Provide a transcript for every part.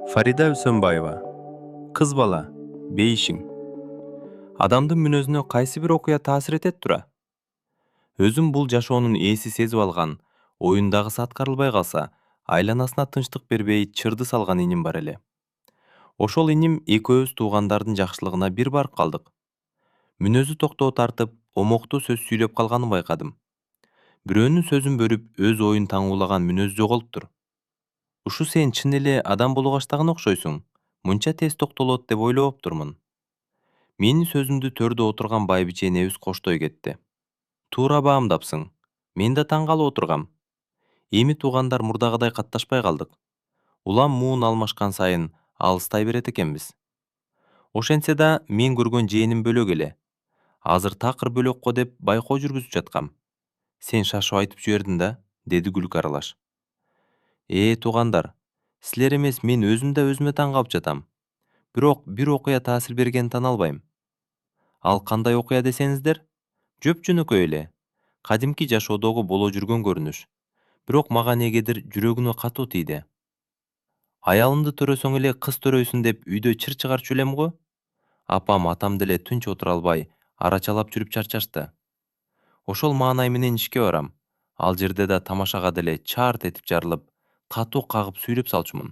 Фарида Үсөнбаева. Кыз бала, бейишиң. Адамдын мүнөзүнө кайсы бир окуя таасир этет тура? Өзүм бул жашоонун ээси сезип алган, оюндагысы аткарылбай калса, айланасына тынчтык бербей чырды салган иним бар эле. Ошол иним экөөбүз туугандардын жакшылыгына бир барып калдык. Мүнөзү токтоо тартып, омоктуу сөз сүйлөп калганын байкадым. Бирөөнүн сөзүн бөлүп, өз оюн таңуулаган мүнөз жоголуптур. Ушу сен чын эле адам боло баштаган окшойсуң. Мынча тез токтолот деп ойлобоптурмун. Менин сөзүмдү төрдө отурган байбиче энебиз коштой кетти. Туура баамдапсың. Мен да таң калып отургам. Эми туугандар мурдагыдай катташпай калдык. Улам муун алмашкан сайын алыстай берет экенбиз. Ошентсе да мен көргөн жээним бөлөк эле. Азыр такыр бөлөк го деп байкоо жүргүзүп жаткам. Сен шашып айтып жибердиң да, деди күлүк аралаш. Туугандар, силер эмес мен өзүм да өзүмө таң калып жатам. Бирок бир окуя таасир бергенин тана албайм. Ал кандай окуя десеңиздер? Жөп-жөнөкөй эле. Кадимки жашоодогу боло жүргөн көрүнүш. Бирок мага негедир жүрөгүнө катуу тийди. Аялымды төрөсөң эле кыз төрөйсүң деп үйдө чыр чыгарчу элем го. Апам атам деле тынч отура албай, арачалап жүрүп чарчашты. Ошол маанай менен ишке барам. Ал жерде да тамашага деле чаарт этип жарылып, катуу кагып сүйлөп салчумун.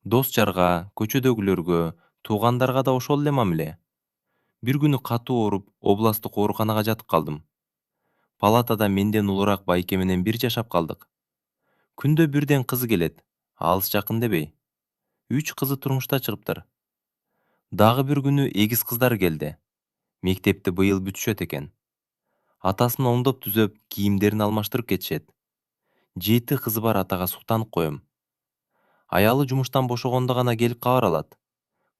Дос жарга, көчөдөгүлөргө, туугандарга да ошол эле мамиле. Бир күнү катуу ооруп, областтык ооруканага жатып калдым. Палатада менден улураак байке менен бир жашап калдык. Күндө бирден кызы келет, алыс жакын дебей. 3 кызы турмушта чыгыптыр. Дагы бир күнү эгиз кыздар келди. Мектепти быйыл бүтүшөт экен. Атасын оңдоп түзөп, кийимдерин алмаштырып кетишет. 7 кызы бар атага суктанып коем. Аялы жумуштан бошогондо гана келип кабар алат.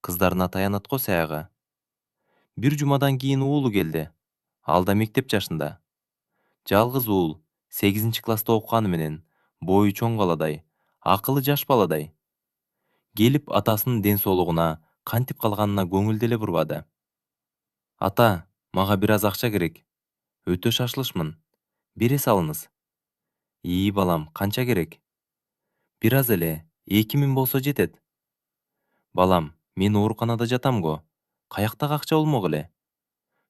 Кыздарына таянат го саягы. Бир жумадан кийин уулу келди. Ал да мектеп жашында. Жалгыз уул, 8-класста окуганы менен, бою чоң баладай, акылы жаш баладай. Келип атасынын ден соолугуна, кантип калганына көңүл деле бурбады. Ата, мага бир аз акча керек. Өтө шашылышмын. Бере салыңыз. Балам, канча керек? Бир аз эле, 2000 болсо жетет. Балам, мен ооруканада жатам го. Каяктагы акча болмок эле?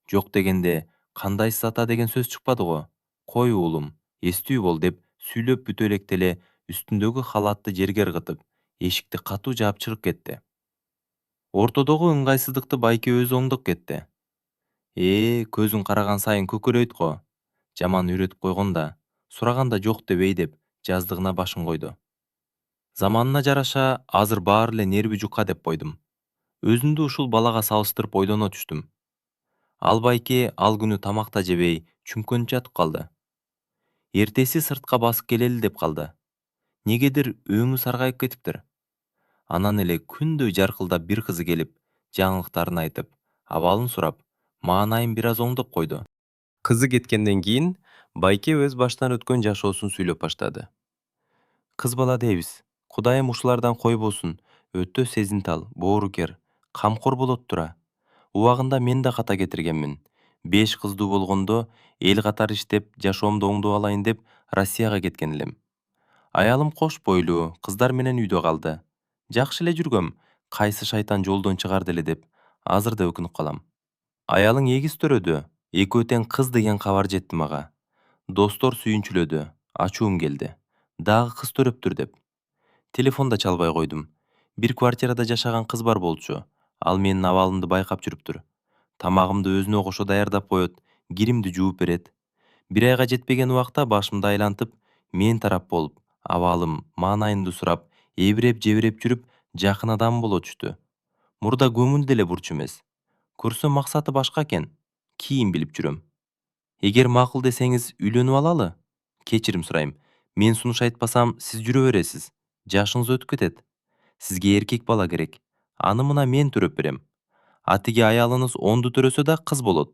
Жок дегенде, кандайсыз ата деген сөз чыкпады го. Кой уулум, эстүү бол деп сүйлөп бүтө электеле үстүндөгү халатты жерге ыргытып, эшикти катуу жаап чыгып кетти. Ортодогу ыңгайсыздыкты байке өзү оңдоп кетти. Көзүң караган сайын көкөрөйт го. Жаман үйрөтүп койгон да, сураганда жок дебей деп жаздыгына башын койду. Заманына жараша азыр баары эле нерви жука деп койдум. Өзүмдү ушул балага салыштырып ойлоно түштүм. Ал байке ал күнү тамак да жебей, чүмкөнүп жатып калды. Эртеси сыртка басып келели деп калды. Негедир өңү саргайып кетиптир. Анан эле күндөй жаркылдап бир кызы келип, жаңылыктарын айтып, абалын сурап, маанайын бир аз оңдоп койду. Кызы кеткенден кийин байке өз башынан өткөн жашоосун сүйлөп баштады. Кыз бала дейбиз. Кудайым ушулардан койбосун. Өтө сезимтал, боорукер, камкор болот тура. Убагында мен да ката кетиргенмин. 5 кыздуу болгондо эл катары иштеп, жашоомду оңдоп алайын деп Россияга кеткен элем. Аялым кош бойлуу, кыздар менен үйдө калды. Жакшы эле жүргөм, кайсы шайтан жолдон чыгарды эле деп азыр да өкүнүп калам. Аялың эгиз төрөдү, экөө тең кыз деген кабар жетти мага. Достор сүйүнчүлөдү, ачуум келди. Дагы кыз төрөптүр деп. Телефон да чалбай койдум. Бир квартирада жашаган кыз бар болчу. Ал менин абалымды байкап жүрүптүр. Тамагымды өзүнө кошо даярдап коет, киримди жууп берет. Бир айга жетпеген убакта башымды айлантып, мен тарап болуп, абалым, маанайымды сурап, эбиреп-жебиреп жүрүп, жакын адам боло түштү. Мурда көңүл деле бурчу эмес. Көрсөм максаты башка экен. Кийин билип жүрөм. Эгер макул десеңиз, үйлөнүп алалы. Кечирим сурайм. Мен сунуш айтпасам, сиз жүрө бересиз. Жашыңыз өтүп кетет. Сизге эркек бала керек. Аны мына мен төрөп берем. Атиги аялыңыз онду төрөсө да кыз болот.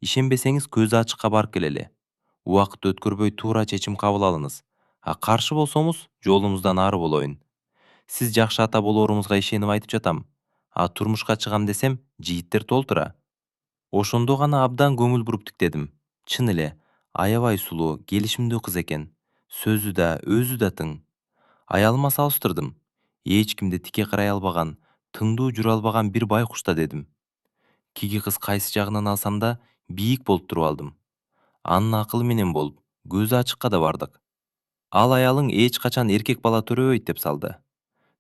Ишенбесеңиз көзү ачыкка барып келели. Убакыт өткөрбөй туура чечим кабыл алыңыз. Каршы болсоңуз, жолумуздан ары болоюн. Сиз жакшы ата болооруңузга ишенип айтып жатам. Турмушка чыгам десем, жигиттер толтура. Ошондо гана абдан көңүл буруп тиктедим. Чын эле, аябай сулуу, келишимдүү кыз экен. Сөзү да, өзү да тың. Аялыма салыштырдым. Эч кимди тике карай албаган, тыңдуу жүрө албаган бир байкуш да дедим. Киги кыз кайсы жагынан алсам да бийик болуп туруп алдым. Анын акылы менен болуп, көзү ачыкка да бардык. Ал аялың эч качан эркек бала төрөбөйт деп салды.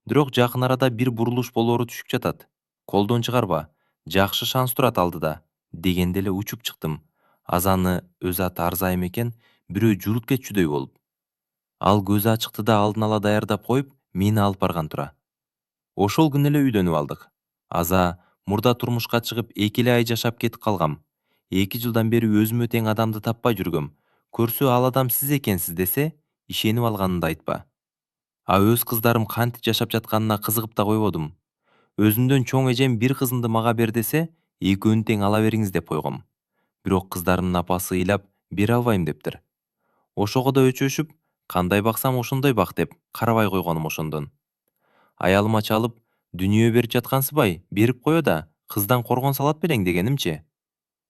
Бирок жакын арада бир бурулуш болоору түшүп жатат. Колдон чыгарба, жакшы шанс турат алдыда, дегенде эле учуп чыктым. Азаны өз аты арзайым экен, бирөө журут кетчүдөй болуп. Ал көзү ачыкты да алдын ала даярдап коюп, мени алып барган тура. Ошол күнү эле үйдөнүп алдык. Аза мурда турмушка чыгып 2 ай жашап кетип калгам. 2 жылдан бери өзүмө тең адамды таппай жүргөм. Көрсө ал адам сиз экенсиз десе, ишенип алганымды айтпа. А өз кыздарым кантип жашап жатканына кызыгып да койбодум. Өзүмдөн чоң эжем бир кызымды мага бер десе, экөөнү тең ала бериңиз деп койгом. Бирок кыздарымдын апасы ыйлап бере албайм дептир. Ошого да өчөшүп, кандай баксам ошондой бак деп карабай койгонум ошондон. Аялыма чалып, дүнүйө берип жаткансыбай, берип кое да, кыздан коргон салат белең дегенимчи.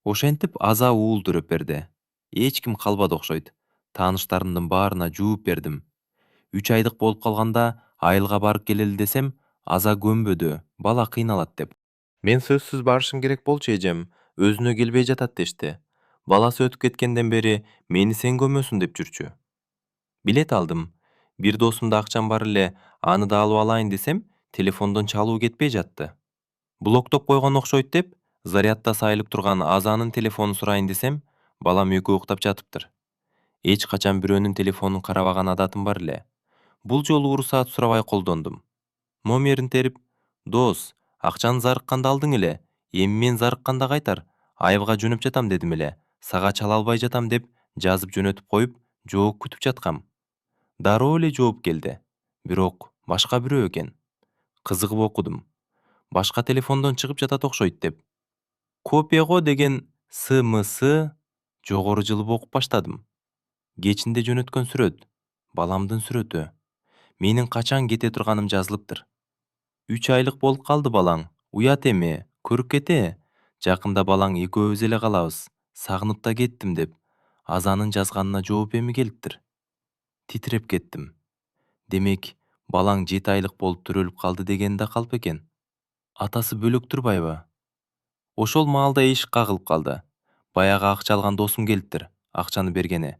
Ошентип аза уул төрөп берди. Эч ким калбады окшойт. Тааныштарымдын баарына жууп бердим. 3 айдык болуп калганда айылга барып келели десем, аза көнбөдү, бала кыйналат деп. Мен сөзсүз барышым керек болчу эжем, өзүнө келбей жатат дешти. Баласы өтүп кеткенден бери мени сен көмөсүң деп жүрчү. Билет алдым. Бир досумда акчам бар эле, аны да алып алайын десем, телефондон чалуу кетпей жатты. Блоктоп койгон окшойт деп, зарядда сайылып турган Азанын телефонун сурайын десем, балам экөө уктап жатыптыр. Эч качан бирөөнүн телефонун карабаган адатым бар эле. Бул жолу уруксаат сурабай колдондум. Номерин терип, дос, акчаны зарыкканда алдың эле, эми мен зарыкканда кайтар, айылга жөнөп жатам дедим эле, сага чала албай жатам деп жазып жөнөтүп коюп, жооп күтүп жаткам. Дароо эле жооп келди. Бирок башка бирөө экен. Кызыгып окудум. Башка телефондон чыгып жатат окшойт деп. Копия го деген СМС жогору жылып окуп баштадым. Кечинде жөнөткөн сүрөт. Баламдын сүрөтү. Менин качан кете турганым жазылыптыр. 3 айлык болуп калды балаң. Уят эми, көрүп кете. Жакында балаң экөөбүз эле калабыз. Сагынып да кеттим деп. Азанын жазганына жооп эми келиптир. Титиреп кеттим. Демек, балаң 7 айлык болуп төрөлүп калды деген да калп экен. Атасы бөлөк турбайбы? Ошол маалда эшик кагылып калды. Баягы акча алган досум келиптир, акчаны бергени.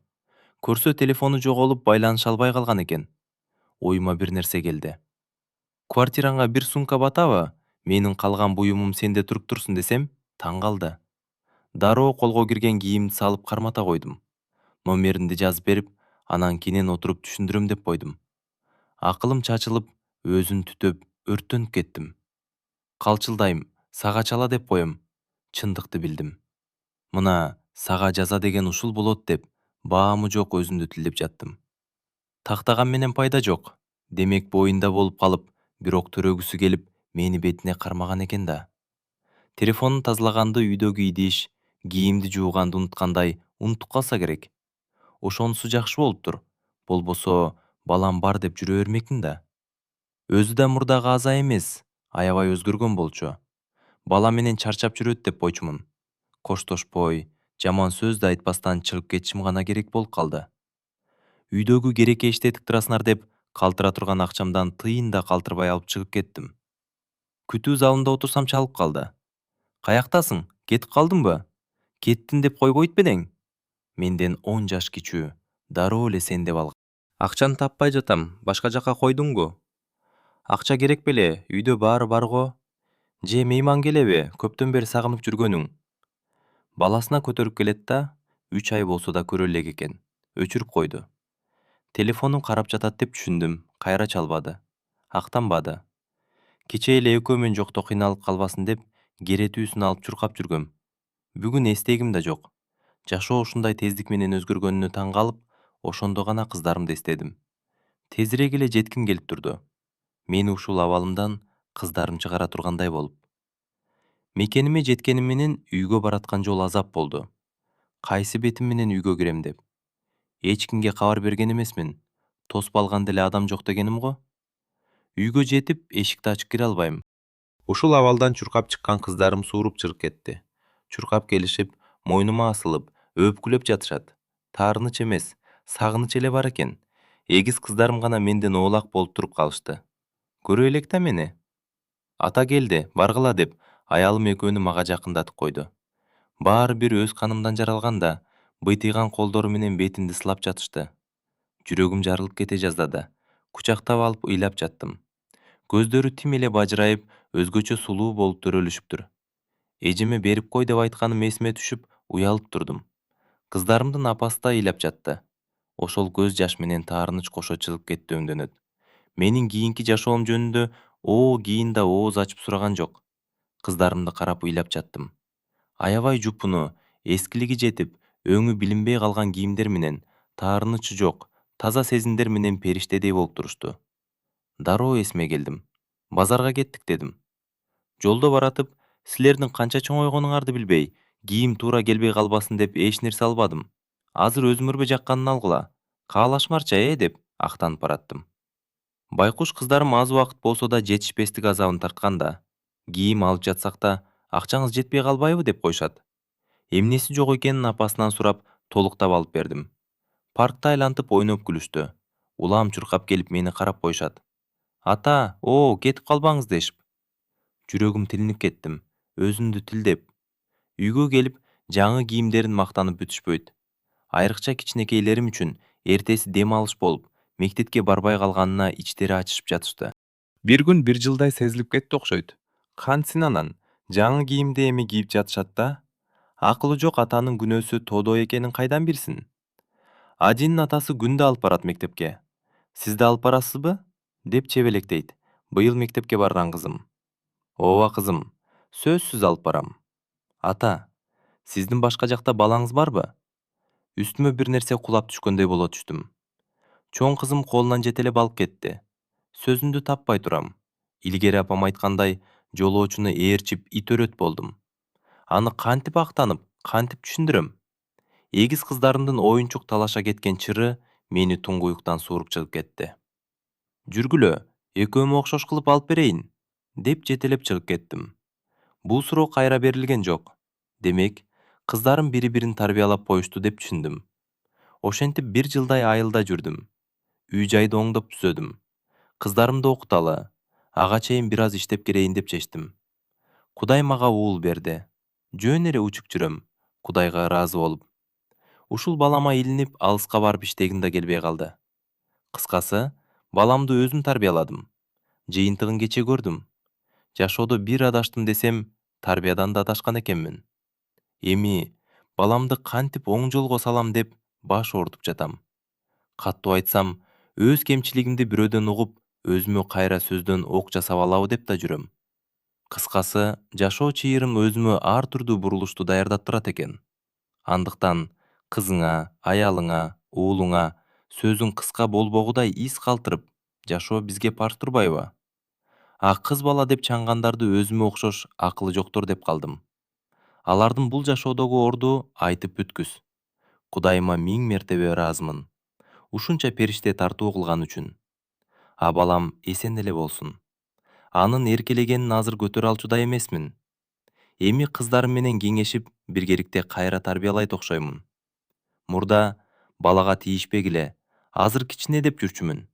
Көрсө телефону жоголуп байланыша албай калган экен. Оюма бир нерсе келди. Квартираңа бир сумка батабы? Менин калган буюмум сенде туруп турсун десем, таң калды. Дароо колго кирген кийимди салып кармата койдум. Номеримди жазып берип, анан кенен отуруп түшүндүрөм деп койдум. Акылым чачылып, өзүн түтөп, өрттөнүп кеттим. Калчылдайм, сага чала деп коем. Чындыкты билдим. Мына сага жаза деген ушул болот деп, баамы жок өзүмдү тилдеп жаттым. Тактаган менен пайда жок. Демек боюнда болуп калып, бирок төрөгүсү келип, мени бетине кармаган экен да. Телефонун тазалаганды, үйдөгү идиш, кийимди жууганды унуткандай, унутуп калса керек. Ошонусу жакшы болуптур. Болбосо балам бар деп жүрө бермекмин да. Өзү да мурдагы Аза эмес, аябай өзгөргөн болчу. Бала менен чарчап жүрөт деп койчумун. Коштошпой, жаман сөз да айтпастан чыгып кетишим гана керек болуп калды. Үйдөгү кереке иштетип турасыңар деп, калтыра турган акчамдан тыйын да калтырбай алып чыгып кеттим. Күтүү залында отурсам чалып калды. Каяктасың? Кетип калдыңбы? Кеттин деп койбойт белең? Менден 10 жаш кичүү. Дароо эле сен деп алган. Акчаны таппай жатам, башка жака койдуңбу? Акча керек беле, үйдө баары бар го. Же мейман келеби, көптөн бери сагынып жүргөнүң? Баласына көтөрүп келет да, 3 ай болсо да көрө элек экен. Өчүрүп койду. Телефонун карап жатат деп түшүндүм, кайра чалбады. Актанбады. Кечээ эле экөөмөн жокто кыйналып калбасын деп, керетүүсүн алып чуркап жүргөм. Бүгүн эстегим да жок. Жашоо ушундай тездик менен өзгөргөнүнө таң калып, ошондо гана кыздарымды эстедим. Тезирээк эле жетким келип турду. Мени ушул абалымдан кыздарым чыгара тургандай болуп. Мекениме жеткеним менен үйгө бараткан жол азап болду. Кайсы бетим менен үйгө кирем деп. Эч кимге кабар берген эмесмин. Тосуп алганда эле адам жок дегеним го. Үйгө жетип, эшикти ачып кире албайм. Ушул абалдан чуркап чыккан кыздарым сууруп чыгып кетти. Чуркап келишип, мойнума асылып, өпкүлөп жатышат. Таарыныч эмес, сагыныч эле бар экен. Эгиз кыздарым гана менден оолак болуп туруп калышты. Көрө элек да мени. Ата келди, баргыла деп аялым экөөнү мага жакындатып койду. Баары бир өз канымдан жаралган да, быйтыйган колдору менен бетимди сылап жатышты. Жүрөгүм жарылып кете жаздады. Кучактап алып ыйлап жаттым. Көздөрү тим эле бажырайып, өзгөчө сулуу болуп төрөлүшүптүр. Эжеме берип кой деп айтканым эсиме түшүп, уялып турдум. Кыздарымдын апасы да ыйлап жатты. Ошол көз жаш менен таарыныч кошо чыгып кетти өңдөнөт. Менин кийинки жашоом жөнүндө кийин да ооз ачып сураган жок. Кыздарымды карап ыйлап жаттым. Аябай жупуну, эскилиги жетип, өңү билинбей калган кийимдер менен, таарынычы жок, таза сезимдер менен периштедей болуп турушту. Дароо эсиме келдим. Базарга кеттик дедим. Жолдо баратып, силердин канча чоңойгонуңарды билбей, кийим туура келбей калбасын деп эч нерсе албадым. Азыр өзүмөрбө жакканын алгыла. Каалашыңарчы деп актанып бараттым. Байкуш кыздарым аз убакыт болсо да жетишпестик азабын тарткан да. Кийим алып жатсак да, акчаңыз жетпей калбайбы деп коюшат. Эмнеси жок экенин апасынан сурап, толуктап алып бердим. Паркта айлантып ойноп күлүштү. Улам чуркап келип мени карап коюшат. Ата, кетип калбаңыз дешип. Жүрөгүм тилинип кеттим. Өзүмдү тилдеп. Үйгө келип, жаңы кийимдерин мактанып бүтүшпөйт. Айрыкча кичинекейлерим үчүн эртеси дем алыш болуп, мектепке барбай калганына ичтери ачышып жатышты. Бир күн бир жылдай сезилип кетти окшойт. Кантсин анан, жаңы кийимди эми кийип жатышат да. Акылы жок атанын күнөөсү тоодо экенин кайдан билсин? Адинин атасы күндө алып барат мектепке. Сиз да алып барасызбы? Деп чебелектейт. Быйыл мектепке барган кызым. Ооба кызым, сөзсүз алып барам. Ата, сиздин башка жакта балаңыз барбы? Үстүмө бир нерсе кулап түшкөндөй боло түштүм. Чоң кызым колунан жетелеп алып кетти. Сөзүндү таппай турам. Илгери апам айткандай, жолоочуну ээрчип ит өрөт болдум. Аны кантип актанып, кантип түшүндүрөм? Эгиз кыздарымдын оюнчук талаша кеткен чыры мени туңгуюктан сууруп чыгып кетти. Жүргүлө, экөөмө окшош кылып алып берейин, деп жетелеп чыгып кеттим. Бул суроо кайра берилген жок. Демек, кыздарым бири-бирин тарбиялап коюшту деп түшүндүм. Ошентип бир жылдай айылда жүрдүм. Үй жайды оңдоп түзөдүм. Кыздарымды окуталы, ага чейин бир аз иштеп керейин деп чечтим. Кудай мага уул берди. Жөн эле учуп жүрөм, Кудайга ыраазы болуп. Ушул балама илинип, алыска барып иштегим да келбей калды. Кыскасы, баламды өзүм тарбияладым. Жыйынтыгын кече көрдүм. Жашоодо бир адаштым десем, тарбиядан да адашкан экенмин. Эми баламды кантип оң жолго салам деп баш оорутуп жатам. Каттуу айтсам, өз кемчилигимди бирөөдөн угуп, өзүмө кайра сөздөн ок жасап алабы деп да жүрөм. Кыскасы, жашоо чыйырым өзүмө ар түрдүү бурулушту даярдап турат экен. Андыктан кызыңа, аялыңа, уулуңа сөзүң кыска болбогудай из калтырып, жашоо бизге парз турбайбы? Кыз бала деп чаңгандарды өзүмө окшош акылы жоктор деп калдым. Алардын бул жашоодогу орду айтып бүткүс. Кудайыма 1000 мертебе ыраазымын. Ушунча периште тартуу кылган үчүн. Балам эсен эле болсун. Анын эркелегенин азыр көтөрө алчудай эмесмин. Эми кыздарым менен кеңешип, биргеликте кайра тарбиялайт окшоймун. Мурда балага тийишпегиле, азыр кичине деп жүрчүмүн.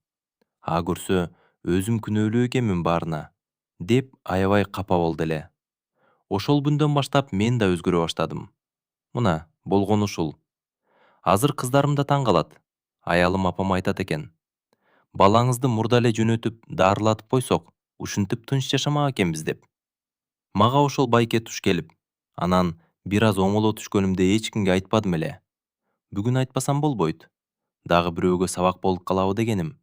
Көрсө, өзүм күнөөлүү экенмин баарына, деп аябай капа болду эле. Ошол күндөн баштап мен да өзгөрө баштадым. Мына, болгону ушул. Азыр кыздарым да таң калат. Аялым апам айтат экен. Балаңызды мурда эле жөнөтүп, дарылатып койсок, ушинтип тынч жашамак экенбиз деп. Мага ошол байке туш келип, анан бир аз оңоло түшкөнүмдү эч кимге айтпадым эле. Бүгүн айтпасам болбойт. Дагы бирөөгө сабак болуп калабы дегеним.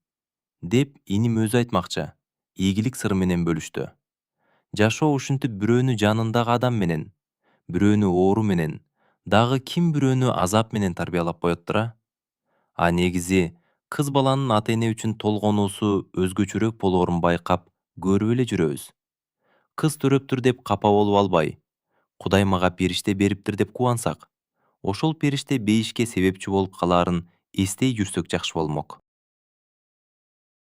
Деп иним өзү айтмакчы, ийгилик сыры менен бөлүштү. Жашоо ушинтип бирөөнү жанындагы адам менен, бирөөнү оору менен, дагы ким бирөөнү азап менен тарбиялап коет тура? Негизи, кыз баланын ата эне үчүн толгонуусу өзгөчөрөөк болоорун байкап, көрүп эле жүрөбүз. Кыз төрөптүр деп капа болуп албай, Кудай мага периште бериптир деп кубансак, ошол периште бейишке себепчи болуп калаарын эстей жүрсөк жакшы болмок.